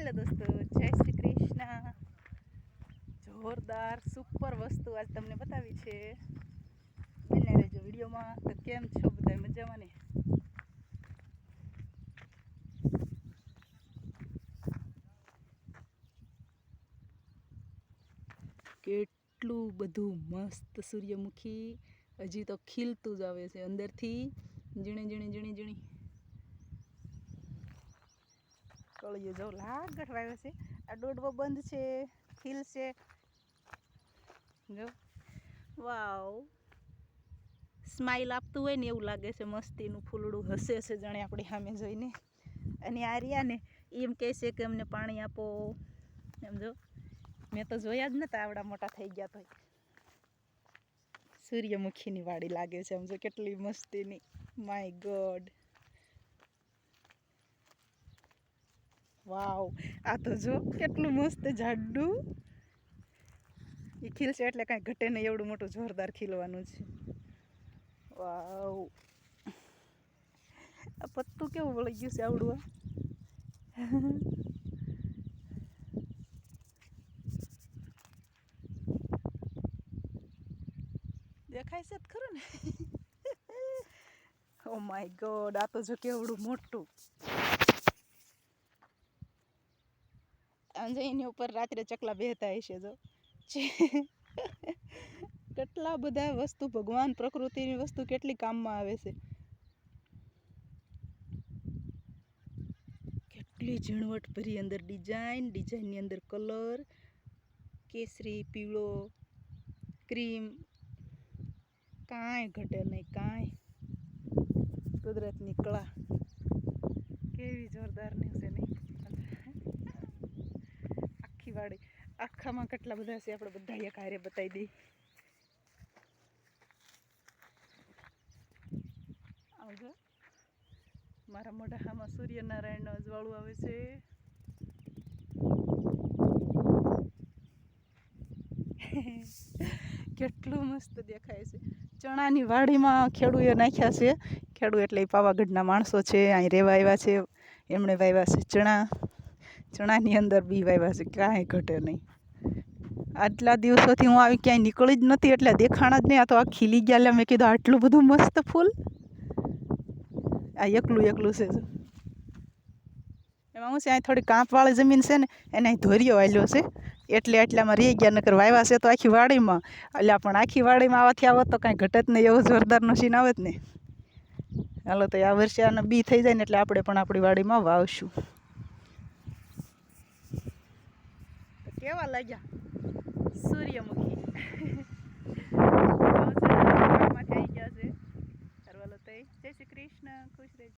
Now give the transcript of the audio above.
Hello दोस्तों, जय श्री कृष्ण। जोरदार सुपर वस्तु आज तमने बतावी छे। बने रहेजो विडियोमां। तो केम छो बधाय मजामां ने? કેટલું બધું મસ્ત સૂર્યમુખી હજી તો ખીલતું જ આવે છે અંદરથી ઝીણી ઝીણી ઝીણી ઝીણી કળીઓ જો લાગટ વાવે છે। આ દોડવો બંધ છે, ખીલશે જો। વાવ, સ્માઈલ આપતું હોય ને એવું લાગે છે। મસ્તીનું ફૂલડું હસે છે જાણે આપણી સામે જોઈને। અને આ રહ્યા ને એમ કહે છે કે અમને પાણી આપો એમ જો। મેં તો જોયા જ નતા આવડા મોટા થઈ ગયા તો। સૂર્યમુખીની વાડી લાગે છે સમજો કેટલી મસ્તીની। માય ગોડ, વાવ, આ તો જો કેટલું મસ્ત જાડું। એ ખીલશે એટલે કાંઈ ઘટે નહીં એવડું મોટું જોરદાર ખીલવાનું છે। વાવ, આ પત્તું કેવું વળી ગયું છે આવડું આ। દેખાય છે ખરું ને? ઓ માય ગોડ, આ તો જો કેવડું મોટું। આમ એની ઉપર રાત્રે ચકલા બેહતા હશે જો। કેટલા બધા વસ્તુ ભગવાન પ્રકૃતિની વસ્તુ કેટલી કામમાં આવે છે। કેટલી ઝીણવટ ભરી અંદર ડિઝાઇનની અંદર કલર કેસરી, પીળો, ક્રીમ, કાંઈ ઘટે નહીં કાંઈ। કુદરતની કળા કેવી જોરદારની છે નહીં? આખી વાડી, આખામાં કેટલા બધા છે આપણે બધા એક હારે બતાવી દઈએ। આવજો, મારા મોઢામાં સૂર્યનારાયણનો અજવાળું આવે છે। કેટલું મસ્ત દેખાય છે। ચણાની વાડીમાં ખેડૂએ નાખ્યા છે। ખેડૂ એટલે પાવાગઢના માણસો છે, અહીં રહેવા આવ્યા છે। એમણે વાવ્યા છે ચણા। ચણાની અંદર બી વાવ્યા છે, કાંઈ ઘટે નહીં। આટલા દિવસોથી હું આવી ક્યાંય નીકળી જ નથી એટલે દેખાણા જ નહીં। આ તો આ ખીલી ગયા એટલે મેં કીધું આટલું બધું મસ્ત ફૂલ આ એકલું એકલું છે જો। એમાં હું છે અહીં થોડી કાંપવાળી જમીન છે ને એને અહીં ધોરિયો આવેલો છે એટલે એટલામાં રહી ગયા, નકર વાવ્યા છે તો આખી વાડીમાં। એટલે પણ આખી વાડીમાં આવાથી આવત તો કાંઈ ઘટે જ નહીં, એવો જોરદારનો સીન આવે જ ને। હાલો તો આ વર્ષે આના બી થઈ જાય ને એટલે આપણે પણ આપણી વાડીમાં વાવશું। કેવા લાગ્યા સૂર્યમુખી?